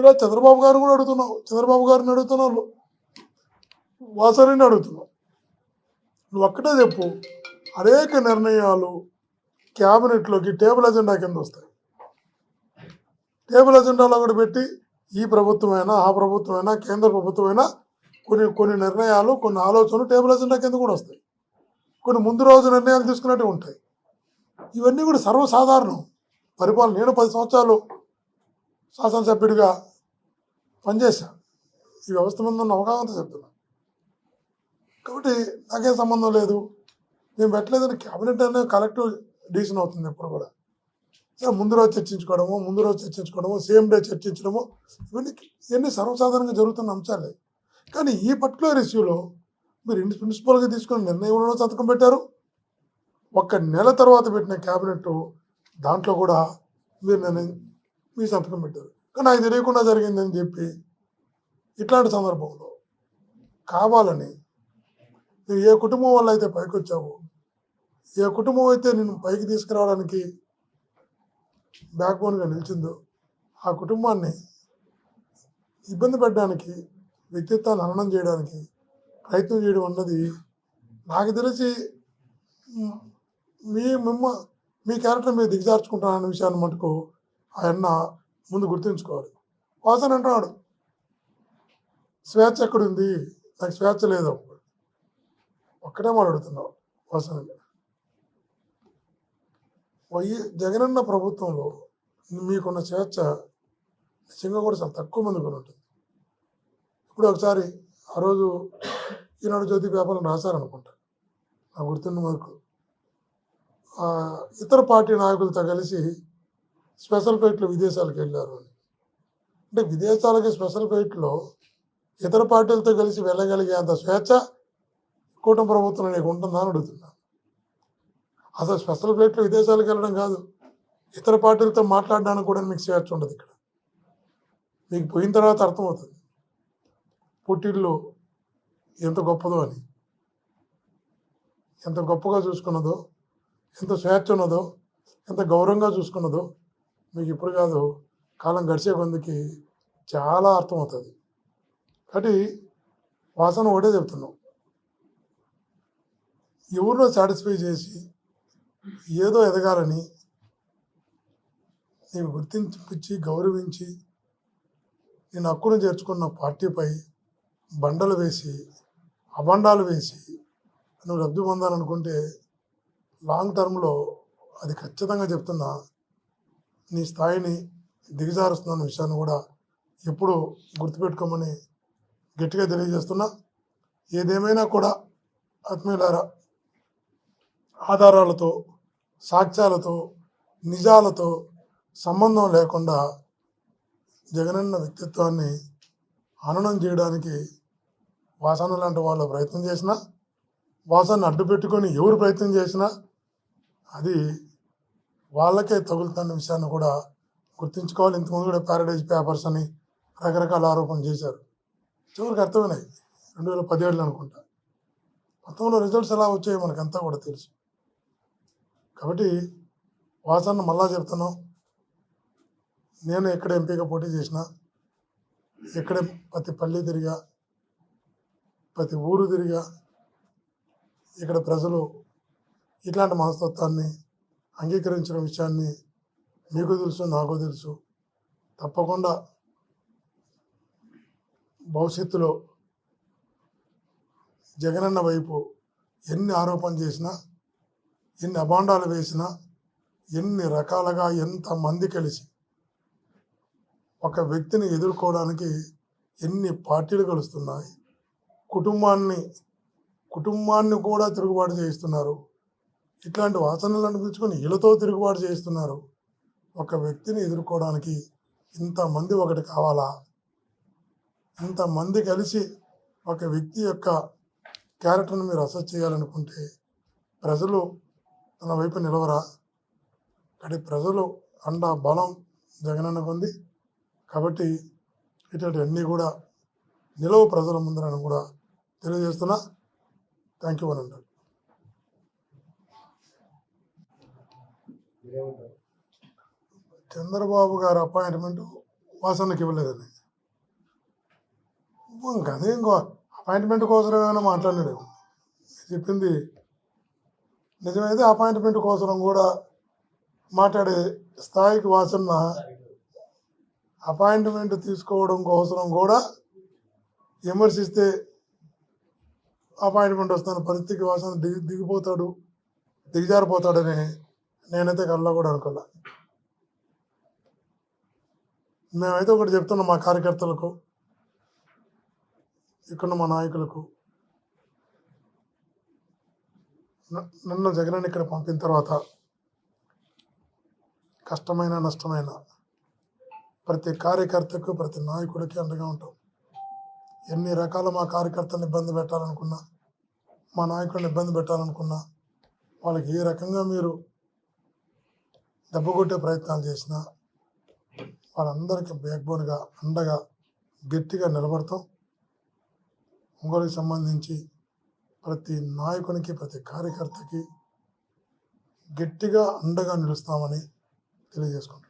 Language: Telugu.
ఈరోజు చంద్రబాబు గారు కూడా అడుగుతున్నావు, చంద్రబాబు గారిని అడుగుతున్నావు, వాసనని అడుగుతున్నావు. నువ్వు ఒక్కటే చెప్పు, అనేక నిర్ణయాలు క్యాబినెట్లోకి టేబుల్ అజెండా కింద వస్తాయి. టేబుల్ అజెండాలో కూడా పెట్టి ఈ ప్రభుత్వమైనా ఆ ప్రభుత్వమైనా కేంద్ర ప్రభుత్వమైనా కొన్ని నిర్ణయాలు కొన్ని ఆలోచనలు టేబుల్ అజెండా కింద కూడా వస్తాయి. కొన్ని ముందు రోజు నిర్ణయాలు తీసుకున్నట్టు ఉంటాయి. ఇవన్నీ కూడా సర్వసాధారణం. పరిపాలన నేను 10 సంవత్సరాలు శాసనసభ్యుడిగా పనిచేశాను. ఈ వ్యవస్థ మీద ఉన్న అవగాహన చెప్తున్నా. కాబట్టి నాకేం సంబంధం లేదు, నేను పెట్టలేదని క్యాబినెట్ అనేది కలెక్టివ్ డిసిషన్ అవుతుంది ఎప్పుడు కూడా. ముందు రోజు చర్చించుకోవడము, సేమ్ డే చర్చించడము, ఇవన్నీ సర్వసాధారణంగా జరుగుతున్న అంశాలే. కానీ ఈ పర్టికులర్ ఇష్యూలో మీరు ప్రిన్సిపల్గా తీసుకున్న నిర్ణయంలో సంతకం పెట్టారు. 1 నెల తర్వాత పెట్టిన క్యాబినెట్ దాంట్లో కూడా మీ సంతకం పెట్టారు. కానీ నాకు తెలియకుండా జరిగిందని చెప్పి ఇట్లాంటి సందర్భంలో కావాలని నువ్వు ఏ కుటుంబం వల్ల అయితే పైకి వచ్చావో, ఏ కుటుంబం అయితే నేను పైకి తీసుకురావడానికి బ్యాక్ బోన్గా నిలిచిందో ఆ కుటుంబాన్ని ఇబ్బంది పెట్టడానికి, వ్యక్తిత్వాన్ని హననం చేయడానికి ప్రయత్నం చేయడం అన్నది నాకు తెలిసి మీ క్యారెక్టర్ మీరు దిగజార్చుకుంటానన్న విషయాన్ని మటుకు ఆయన ముందు గుర్తుంచుకోవాలి. వాసన అంటున్నాడు స్వేచ్ఛ ఎక్కడుంది, నాకు స్వేచ్ఛ లేదు. ఒక్కటే మాట్లాడుతున్నావు వాసన. జగనన్న ప్రభుత్వంలో మీకున్న స్వేచ్ఛ నిజంగా కూడా చాలా తక్కువ మంది కూడా ఉంటుంది. ఇప్పుడు ఒకసారి ఆ రోజు ఈనాడు జ్యోతి పేపర్లు రాశారనుకుంటా, నాకు గుర్తున్న వరకు ఇతర పార్టీ నాయకులతో కలిసి స్పెషల్ ఫ్లైట్లో విదేశాలకు వెళ్ళారు అని. అంటే విదేశాలకి స్పెషల్ ఫ్లైట్లో ఇతర పార్టీలతో కలిసి వెళ్ళగలిగే అంత స్వేచ్ఛ కూటమి ప్రభుత్వం నీకు ఉంటుందా అని అడుగుతున్నా. అసలు స్పెషల్ ఫ్లైట్లో విదేశాలకు వెళ్ళడం కాదు, ఇతర పార్టీలతో మాట్లాడడానికి కూడా మీకు స్వేచ్ఛ ఉండదు. ఇక్కడ మీకు పోయిన తర్వాత అర్థమవుతుంది పుట్టిల్లు ఎంత గొప్పదో అని, ఎంత గొప్పగా చూసుకున్నదో, ఎంత స్వేచ్ఛ ఉన్నదో, ఎంత గౌరవంగా చూసుకున్నదో మీకు ఇప్పుడు కాదు, కాలం గడిచే కొందికి చాలా అర్థమవుతుంది. కాబట్టి వాసన ఒకటే చెప్తున్నాం, ఎవరినో సాటిస్ఫై చేసి ఏదో ఎదగాలని నేను గుర్తించి గౌరవించి నేను హక్కును చేర్చుకున్న పార్టీపై బండలు వేసి అబండాలు వేసి నువ్వు లబ్ధి పొందాలనుకుంటే లాంగ్ టర్మ్లో అది ఖచ్చితంగా చెప్తున్నా నీ స్థాయిని దిగజారుస్తున్న విషయాన్ని కూడా ఎప్పుడు గుర్తుపెట్టుకోమని గట్టిగా తెలియజేస్తున్నా. ఏదేమైనా కూడా ఆత్మీయులారా, ఆధారాలతో, సాక్ష్యాలతో, నిజాలతో సంబంధం లేకుండా జగనన్న వ్యక్తిత్వాన్ని హననం చేయడానికి వాసన లాంటి వాళ్ళు ప్రయత్నం చేసినా, వాసనను అడ్డు పెట్టుకొని ఎవరు ప్రయత్నం చేసినా అది వాళ్ళకే తగులుతున్న విషయాన్ని కూడా గుర్తుంచుకోవాలి. ఇంతకుముందు కూడా ప్యారడైజ్ పేపర్స్ అని రకరకాల ఆరోపణలు చేశారు. చివరికి అర్థమైనాయి 2017 అనుకుంటా. 19లో రిజల్ట్స్ ఎలా వచ్చాయో మనకంతా కూడా తెలుసు. కాబట్టి వాసన మళ్ళా చెప్తున్నాం, నేను ఎక్కడ ఎంపీగా పోటీ చేసినా, ఎక్కడ ప్రతి పల్లె తిరిగా, ప్రతి ఊరు తిరిగా, ఇక్కడ ప్రజలు ఇట్లాంటి మనస్తత్వాన్ని అంగీకరించిన విషయాన్ని మీకు తెలుసు, నాకు తెలుసు. తప్పకుండా భవిష్యత్తులో జగనన్న వైపు ఎన్ని ఆరోపణలు చేసినా, ఎన్ని అభాండాలు వేసినా, ఎన్ని రకాలుగా ఎంతమంది కలిసి ఒక వ్యక్తిని ఎదుర్కోవడానికి ఎన్ని పార్టీలు కలుస్తున్నాయి, కుటుంబాన్ని కూడా తిరుగుబాటు చేయిస్తున్నారు. ఇట్లాంటి వాసనలు అనిపించుకొని వీళ్ళతో తిరుగుబాటు చేయిస్తున్నారు. ఒక వ్యక్తిని ఎదుర్కోవడానికి ఇంతమంది ఒకటి కావాలా? ఇంతమంది కలిసి ఒక వ్యక్తి యొక్క క్యారెక్టర్ని మీరు అసెస్ చేయాలనుకుంటే ప్రజలు తన వైపు నిలవరా? కాబట్టి ప్రజలు అండ బలం జగనన్నకు ఉంది. కాబట్టి ఇట్లాంటివన్నీ కూడా నిలవ ప్రజల ముందరని కూడా తెలియజేస్తున్నా. థ్యాంక్ యూ అని అంటారు. చంద్రబాబు గారి అపాయింట్మెంట్ వాసనకి ఇవ్వలేదని ఇంకా అదే ఇంకో అపాయింట్మెంట్ కోసం ఏమైనా మాట్లాడినాడు. చెప్పింది నిజమైతే అపాయింట్మెంట్ కోసం కూడా మాట్లాడే స్థాయికి వాసన్న అపాయింట్మెంట్ తీసుకోవడం కోసం కూడా విమర్శిస్తే అపాయింట్మెంట్ వస్తున్న పరిస్థితికి వాసన దిగిపోతాడు, దిగజారిపోతాడని నేనైతే కల్లా కూడా అనుకోలే. మేమైతే ఒకటి చెప్తున్నాం మా కార్యకర్తలకు, ఇక్కడ మా నాయకులకు. నన్ను జగన్ ఇక్కడ పంపిన తర్వాత కష్టమైన నష్టమైన ప్రతి కార్యకర్తకు ప్రతి నాయకుడికి అండగా ఉంటాం. ఎన్ని రకాల మా కార్యకర్తలను ఇబ్బంది పెట్టాలనుకున్నా, మా నాయకులను ఇబ్బంది పెట్టాలనుకున్నా, వాళ్ళకి ఏ రకంగా మీరు దెబ్బ కొట్టే ప్రయత్నాలు చేసినా వాళ్ళందరికీ బ్యాక్బోన్గా అండగా గట్టిగా నిలబడతాం. ఒంగోలుకి సంబంధించి ప్రతి నాయకునికి ప్రతి కార్యకర్తకి గట్టిగా అండగా నిలుస్తామని తెలియజేసుకుంటాం.